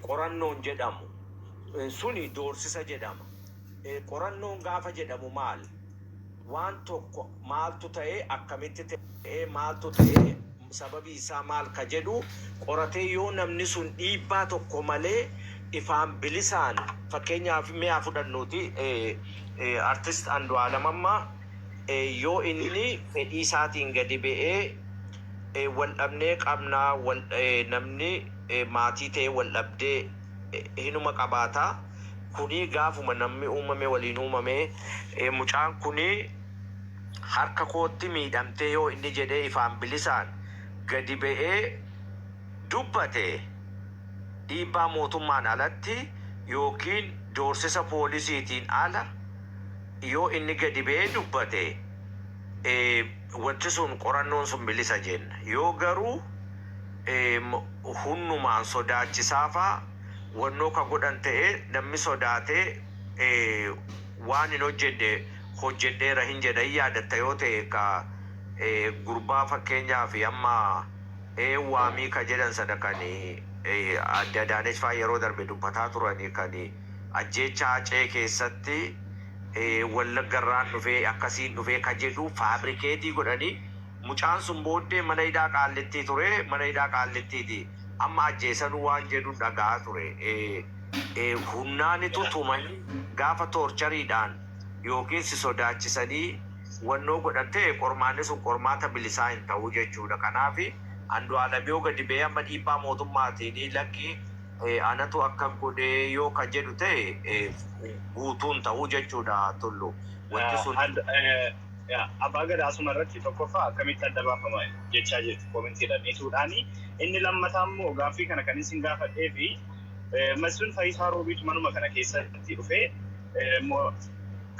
qorannoon jedhamu suni doorsisa jedhama. Qorannoon gaafa jedhamu maal? Waan tokko maaltu ta'ee akkamitti ta'ee maaltu ta'ee sababii isaa maal ka jedhu qoratee yoo namni sun dhiibbaa tokko malee ifaan bilisaan fakkeenyaaf mi'a fudhannuuti artist Andu'aalem Ammaa yoo inni fedhii isaatiin gadi ba'ee wal dhabnee qabnaa namni maatii ta'e wal dhabdee hinuma qabaataa kuni gaafuma namni uumame waliin uumame mucaan kuni harka kootti miidhamtee yoo inni jedhee ifaan bilisaan gadi ba'ee dubbate dhiibbaa mootummaan alatti yookiin doorsisa poolisiitiin ala yoo inni gadi ba'ee dubbate wanti sun qorannoon sun bilisa jenna. Yoo garuu hunnumaan sodaachisaafaa wannoo ka godhan ta'e namni sodaatee waan hin hojjedheera hin jedhan yaadatta yoo ta'e ka gurbaa fakkeenyaaf amma waamii ka jedhan sana kan adda Adaanesh faa yeroo darbe dubbataa turanii kan ajjeechaa Acee keessatti wallaggarraan dhufee akkasiin dhufee ka jedhu faabrikeetii godhanii mucaan sun booddee mana hidhaa Qaallittii ture. Mana hidhaa Qaallittiiti amma ajjeesanuu waan jedhu dhagaa ture. Humnaanitu tumanii gaafa toorchariidhaan yookiin si sodaachisanii wannoo godhate qormaanni sun qormaata bilisaa hin ta'u jechuudha. Kanaaf Andu'aalem yoo gadi ba'ee amma dhiibbaa mootummaatiin lakki anatu akka godhee yoo ka jedhu ta'e guutuun ta'uu jechuudha Tullu. Wanti sun abbaa gadaa asuma irratti tokkoffaa akkamitti adda baafama jechaa jirtu koomentiidhaan ibsuudhaani. Inni lammataa immoo gaaffii kana kan isin gaafadhee fi Masfin Fayyisaa Roobiitu manuma kana keessatti dhufee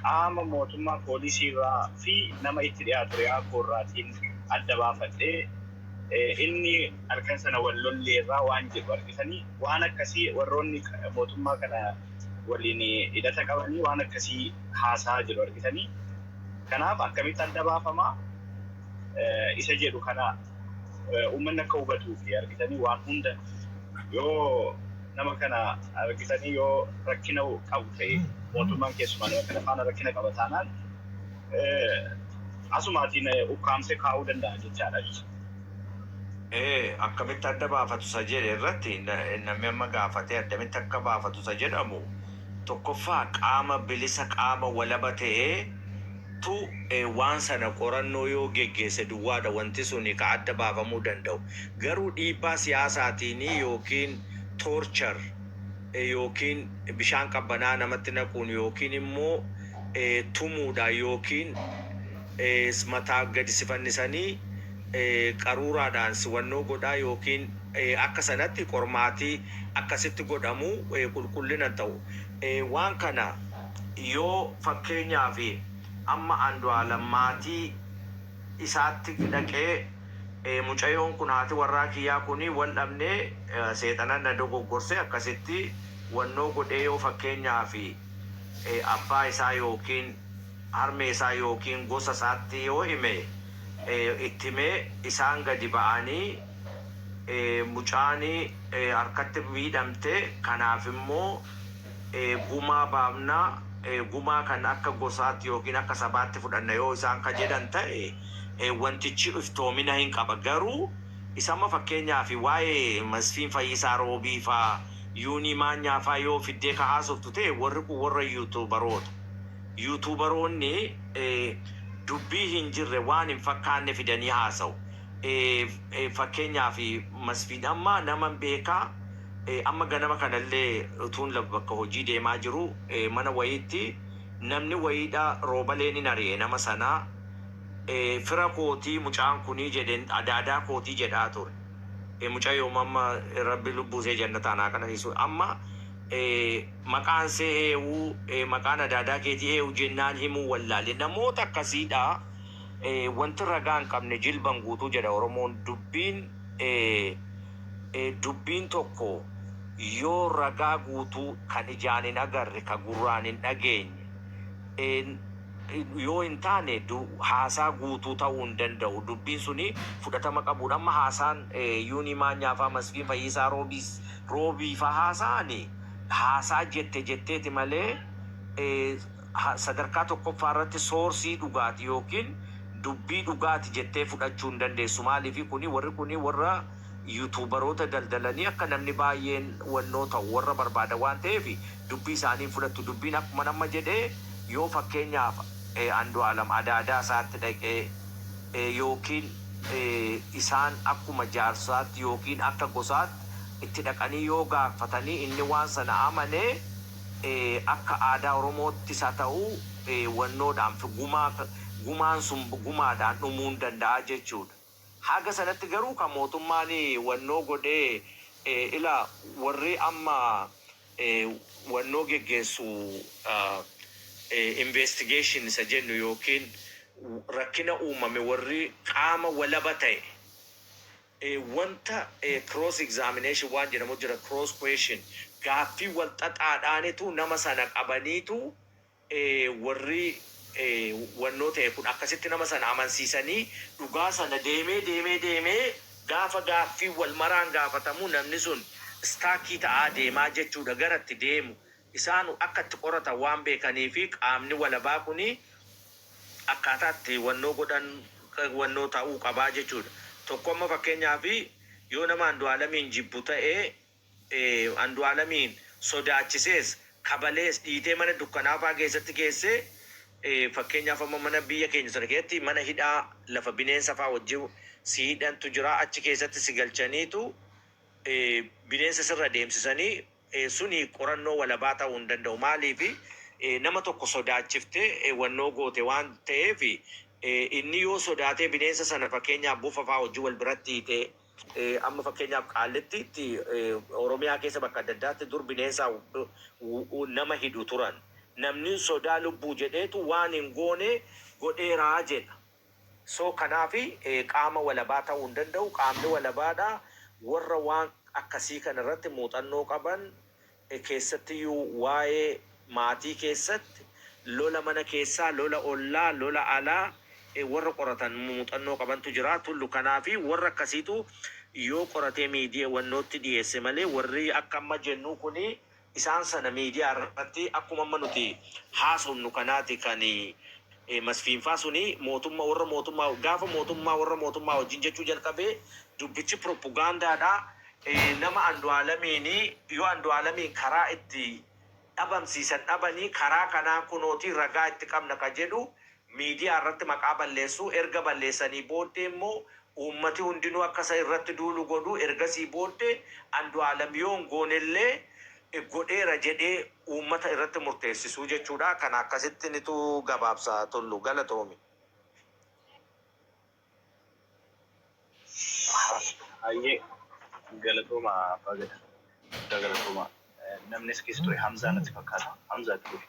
qaama mootummaa poolisiirraa fi nama itti dhiyaatu re'aakoorraatiin adda baafadhee inni halkan sana wal lolleerraa waan jedhu argitanii waan akkasii warroonni mootummaa kana waliin hidhata qabanii waan akkasii haasaa jiru argitanii. Kanaaf akkamitti adda baafamaa isa jedhu kana uummanni akka hubatuu fi argitanii waan hunda yoo nama kana argitanii yoo rakkina qabu ta'e mootummaan keessumaa nama kana faana rakkina qaba taanaan asumaatiin ukkaamsee kaa'uu danda'a jechaadha. Akkamitti adda baafatu isa jedhe irratti namni amma gaafatee akkamitti akka baafatu isa jedhamu tokkoffaa qaama bilisa qaama walaba ta'ee tu waan sana qorannoo yoo geggeesse duwwaadha wanti suni ka adda baafamuu danda'u. Garuu dhiibbaa siyaasaatiin yookiin torture yookiin bishaan qabbanaa namatti naquun yookiin immoo tumuudha yookiin mataa gadi sifannisanii qaruuraadhaan siwannoo godhaa yookiin akka sanatti qormaatii akkasitti godhamu qulqullina ta'u. Waan kana yoo fakkeenyaaf amma Andu'aalem maatii isaatti dhaqee mucayyoon kun haati warraa kiyyaa kuni wal dhabnee seexanan na dogoggorse akkasitti wannoo godhee yoo fakkeenyaaf abbaa isaa yookiin harmee isaa yookiin gosa isaatti yoo hime ittimee isaan gadi ba'anii mucaanii harkatti miidhamte kanaaf immoo gumaa baafnaa gumaa kan akka gosaatti yookiin akka sabaatti fudhanna yoo isaan ka jedhan ta'e wantichi iftoomina hin qaba. Garuu isamma fakkeenyaaf waa'ee Masfiin Fayyisaa Roobii faa Yuunii Maanyaa faa yoo fiddee ka haasoftu ta'e warri kun warra yuutuubaroonni dubbii hin jirre waan hin fakkaanne fidanii haasa'u. Fakkeenyaaf Masfiin amma nama beekaa amma ganama kanallee utuun bakka hojii deemaa jiru mana wayiitti namni wayiidha roobaleen hin ari'e nama sanaa fira kootii mucaan kunii jedhen adaadaa kootii jedhaa ture. Mucayyoo amma rabbi lubbuusee jannataa kana isu amma maqaan see eewuu maqaan adaadaa keetii eewuu jennaan himuu wallaale namoota akkasiidha. Wanti ragaa hin qabne jilban guutuu jedha Oromoon. Dubbiin tokko yoo ragaa guutuu kan ijaan hin agarre ka gurraan hin dhageenye yoo hin taane haasaa guutuu ta'uu hin danda'u. Dubbiin suni fudhatama qabuudha. Amma haasaan Yuunii Maanyaa faa Masfiin Fayyisaa roobii fa haasaani haasaa jetteeti malee sadarkaa tokkoffaa irratti soorsii dhugaati yookiin dubbii dhugaati jettee fudhachuu hin dandeessu. Maaliif kuni warra yuutuubaroota daldalanii akka namni baay'een wannoo ta'u warra barbaada waan ta'eef dubbii isaanii fudhattu. Dubbiin akkuma nama jedhee yoo fakkeenyaaf Andu'aalam adaadaa isaatti dhaqee yookiin isaan akkuma jaarsaatti yookiin akka gosaatti itti dhaqanii yoo gaafatanii inni waan sana amanee akka aadaa Oromoottis haa ta'u wannoodhaan gumaan sun gumaadhaan dhumuu hin danda'a jechuudha. Haga sanatti garuu kan mootummaan wannoo godhee ila warri amma wannoo geggeessu investigation isa jennu yookiin rakkina uumame warri qaama walaba ta'e wanta cross examination waan jedhamu jira, cross question gaaffii wal xaxaadhaanitu nama sana qabaniitu warri wannoo ta'e kun akkasitti nama sana amansiisanii dhugaa sana deemee gaafa gaaffii wal maraan gaafatamu namni sun istaakii ta'aa deemaa jechuudha garatti deemu. Isaan akka itti qoratan waan beekanii fi qaamni walabaa kuni akkaataa itti wannoo godhan wannoo ta'uu qabaa jechuudha. Tokko amma fakkeenyaaf yoo nama Andu'aalamiin jibbu ta'ee Andu'aalamiin sodaachisees kabalees dhiitee mana dukkanaafaa keessatti geessee fakkeenyaaf amma mana biyya keenya sana keessatti mana hidhaa lafa bineensa fa'aa wajjin si hidhantu jira achi keessatti si galchaniitu bineensa sirra deemsisanii suni qorannoo walabaa ta'uu hin danda'u. Maaliif nama tokko sodaachiftee wannoo goote waan ta'eef inni yoo sodaatee bineensa sana fakkeenyaaf buufa fa'aa wajjin wal biratti hiitee amma fakkeenyaaf Qaallitti Oromiyaa keessa bakka adda addaatti dur bineensa nama hidhu turan. Namni sodaa lubbuu jedheetu waan hin goone godheeraa jedha. So kanaafi qaama walabaa ta'uu hin danda'u. Qaamni walabaadha warra waan akkasii kana irratti muuxannoo qaban keessattiyyuu waa'ee maatii keessatti lola mana keessaa, lola ollaa, lola alaa warra qoratan muuxannoo qabantu jira. Tullu kanaafi warra akkasiitu yoo qoratee miidiyaa wannootti dhiyeesse malee warri akka amma jennu kuni isaan sana miidiyaa irratti akkuma amma nuti haasofnu kanaati kan masfiinfaa suni warra mootummaa gaafa warra mootummaa wajjin jechuu jalqabee dubbichi propagaandaadha. Nama Andu'aalamiin yoo Andu'aalamiin karaa itti dhabamsiisan dhabanii karaa kanaa kunooti ragaa itti qabna ka jedhu miidiyaa irratti maqaa balleessu. Erga balleessanii booddee immoo uummati hundinuu akkasa irratti duulu godhu. Ergasii booddee Andu'aalam yoo hin goonellee godheera jedhee uummata irratti murteessisuu jechuudha. Kana akkasitti nitu gabaabsa Tullu galatoomi. Ayyee galatooma Fagada. Galatooma. Namni iskis ture Hamzaa natti fakkaata. Hamzaa ture.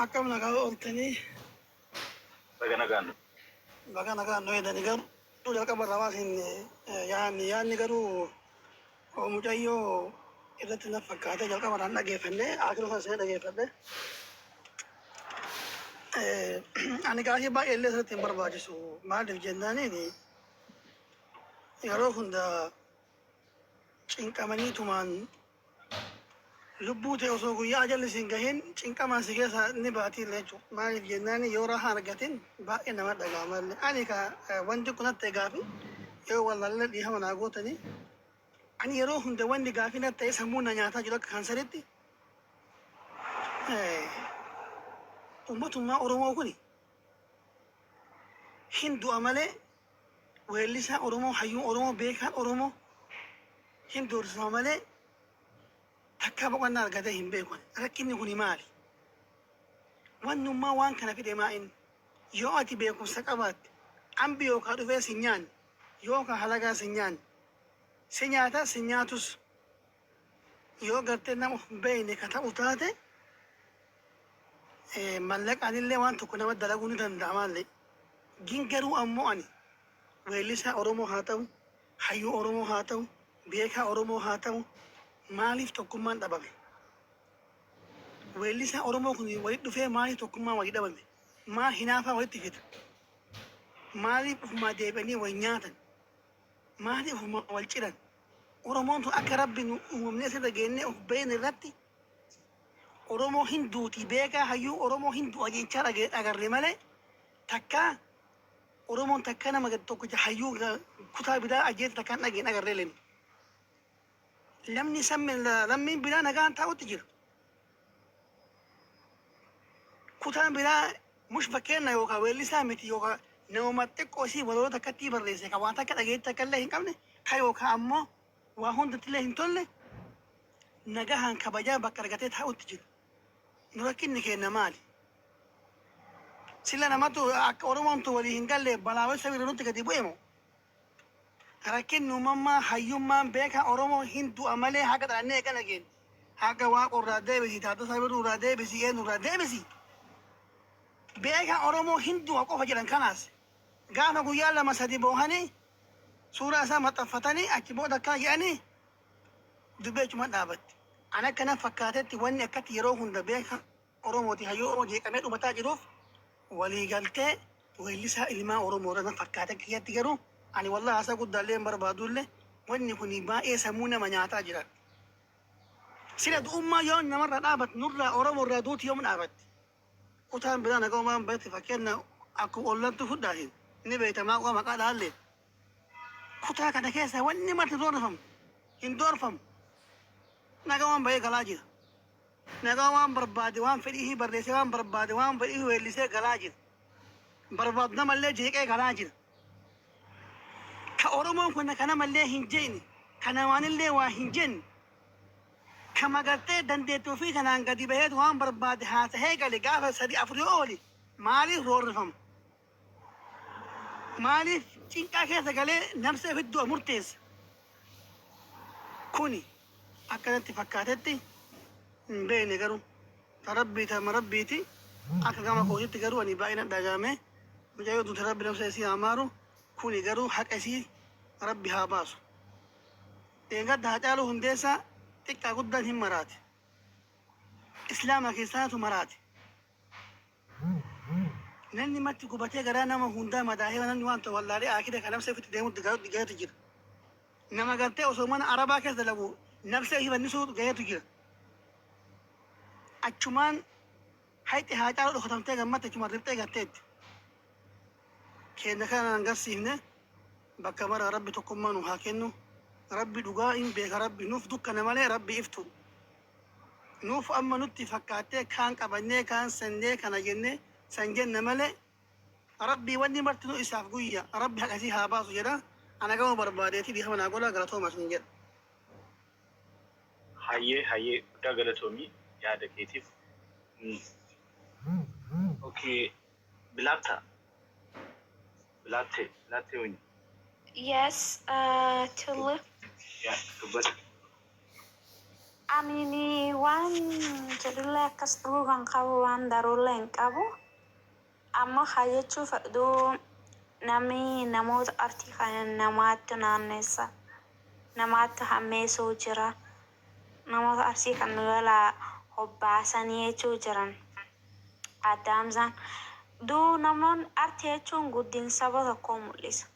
Akkam nagaa ooltanii baga nagaan nu eedanii garuu jalqaba irraa waasin yaanni garuu mucayyoo irratti na fakkaate jalqaba irraan dhageeffanne akiruma seen dhageeffanne ani gaafii baay'ee illee irratti hin barbaachisu. Maaliif jennaaniin yeroo hunda cinqamaniitumaan lubbuu ta'e osoo guyyaa jallisin gahin cinqamaan si keessa ni baatii illee jechuudha. Maaliif jennaan yoo rahaa argatin baay'ee nama dhaga'amallee. Ani wanti kun hatta gaafi yoo wallallee dhiihama naa gootanii ani yeroo hunda wanti gaafii na ta'e sammuu na nyaataa jiru akka kansaritti ummatummaa Oromoo kuni hin du'a malee weellisaa Oromoo hayyuu Oromoo beekaan Oromoo hin doorsisa malee takka boqonnaa argatee hin beekan. Rakkinni kuni maali? Wannummaa waan kana fide maa'in yoo ati beekumsa qabaatte ambi yookaan dhufee si nyaanne yookaan halagaa si nyaanne si nyaata si nyaatus yoo gartee nama hin beekne ka ta'u taate mallaqaanillee waan tokko nama dalaguu ni danda'amallee. Garuu ammoo ani weellisaa Oromoo haa ta'u hayyuu Oromoo haa ta'u beekaa Oromoo haa ta'u maaliif tokkummaan dhabame? Weellisaa Oromoo kun walitti dhufee maaliif tokkummaan walii dhabame? Maal hinaafaa walitti fida? Maaliif ufumaa deebi'anii wal nyaatan? maaliif wal ciran oromoon tun akka rabbi nu uumamnee sirra geennee of beekne irratti oromoo hinduuti beekaa hayyuu oromoo hinduu ajechaa agarre malee takka oromoon takka nama gad tokko hayyuu kutaa biraa ajjeeta takkaan dhageen agarree leen lammiin biraa nagaan taa'utti jira kutaan biraa mush fakkeenna yookaan weellisaa miti yookaan nama xiqqoo isii waloota akkatti barreesse kan waan takka dhageetti akka illee hin qabne kan yookaan ammoo waa hundatti illee hin tolle nagahaan kabajaa bakka argatee taa'utti jiru. Nu rakkinni kenna maali? Sila namatu akka oromoon tu walii hin galle balaawessa bira nutti gadi bu'e moo? Rakkinni uumammaa hayyummaan beekaa oromoo hin du'a malee haqa dhalannee eegana geenya. Haqa waaqorraa deebisi taatota biruurraa deebisi eenyurraa deebisi. Beekaa oromoo hin du'a qofa jedhan kanaas. Gaafa guyyaa lama sadi boohanii suuraa isaa maxxanfatanii achi booda akkana jedhanii dubbeechuma dhaabatti. Ana akkana fakkaatetti wanni akkatti yeroo hunda beeka oromooti hayyuu oromoo jeeqamee dhumataa jiruuf walii galtee weellisaa ilmaa oromoo irra fakkaate kiyyatti garuu ani wallahi haasaa guddaallee hin barbaadullee wanni kun baay'ee sammuu nama nyaataa jira. Sila du'ummaa yoo namarra dhaabat nurraa oromoo irraa duuti yoom dhaabatti. Kutaan biraa nagaa uumaan bahetti fakkeenya akkuma ollantu fudhaahin ni beekamaa qofa maqaa dhaallee. Kutaa kana keessa wanni marti doorfamu hin doorfamu. Nagaa waan bahee galaa jira. Nagaa waan barbaade waan fedhii barreessee waan barbaade waan fedhii weellisee galaa jira. Barbaadu namallee jeeqee galaa jira. Ka oromoon kun kana mallee hin jenne kana waanillee waa hin jenne kama gartee dandeettuu fi kanaan gadi baheetu waan barbaade haasa'ee gale gaafa sadi afurii ooli maaliif roorrifamu? Maaliif cinqaa keessa galee namsee fidduu murteessa? Kuni akkanatti fakkaatetti hin beekne garuu tama rabbiiti akka gama kootitti garuu ani baay'ina dhagaame mucayyoo duuti rabbi namsa isii amaaru kuni garuu haqa isii rabbi haa baasu. Eegadda Haacaaluu Hundeessaa xiqqaa guddaan hin maraate. Islaama keessaatu maraate. Namni matti gubatee garaa nama hundaa madaahee namni waan ta'u wallaalee akida kan namsa ofitti deemutti gaheetu jira. Nama gartee osoo mana arabaa keessa dalagu namsa hibannisuutu gaheetu jira. Achumaan hayxi Haacaaluu dhokatamtee gammata achumaan riphxee gatteetti. Keenya kana agarsiifne bakka mara rabbi tokkummaa nu haa kennu. Rabbi dhugaa hin beeka rabbi nuuf dukkana malee rabbi iftu. Nuuf amma nutti fakkaattee kaan qabannee kaan sannee kana jennee san jenna malee rabbi wanni marti nu isaaf guyya rabbi haqasii haa baasu jedha. Ana gama barbaadeetii dhiifama naa godhaa galatoomaa sun jedha. Hayyee guddaa galatoomii yaada keetiif. Okay, Bilaatte wani. Yes, Tulu. Yeah, dubbata. Ani waan jedhullee akkas dhuguu kan qabu waan daruullee hin qabu. Amma haa jechuu fedhu namni namoota artii kana namaatti naanneessa. Namaatti hammeessuu jira. Namoota artii kan jalaa hobbaasanii jechuu jiran. Addaamsaan. Namoonni artii jechuun guddina saba tokkoo mul'isa.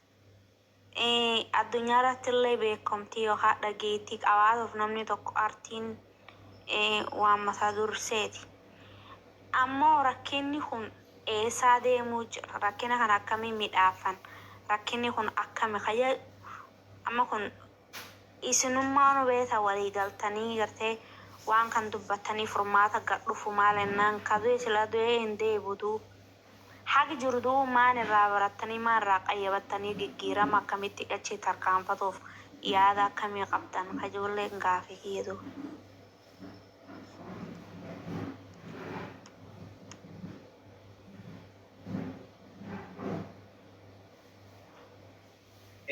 Addunyaa irratti illee beekamtii yookaan dhageettii qabaatuuf namni tokko artiin waan mataa durseeti. Ammoo rakkinni kun eessaa deemuu jira? Rakkina kana akkamiin midhaafan? Rakkinni kun akkami kayya? Amma kun isinummaa nu beeta walii galtanii gartee waan kan dubbatanii furmaata gadhufu maalennaan kaduu sila du'ee hin deebitu. Haqi jiru maan irraa barattanii maan irraa qayyabattanii geggeerama akkamitti achi tarkaanfatuuf yaada akkamii qabdan kajoollee gaafii kiyyetu.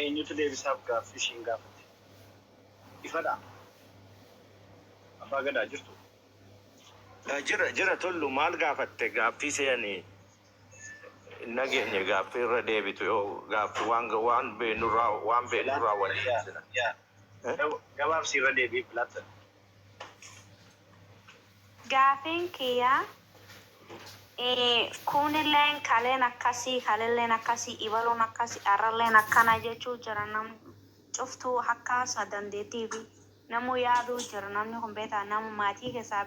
Eenyutu deebisaaf gaaffii ishiin gaafate? Ifadha. Abbaa Gadaa jirtu? Jira tollu maal gaafatte gaaffii seeni nageenye gaaffii irra deebitu yoo gaaffii waan beenurraa waliin. Gabaabsi irra deebii Bilaatte. Gaafiin kiyyaa kunilleen kaleen akkasii kalelleen akkasii ibaluun akkasii arralleen akkana jechuu jira namni cuftuu hakkaasa dandeettii fi namuu yaaduu jira namni kun beektaa nama maatii keessaa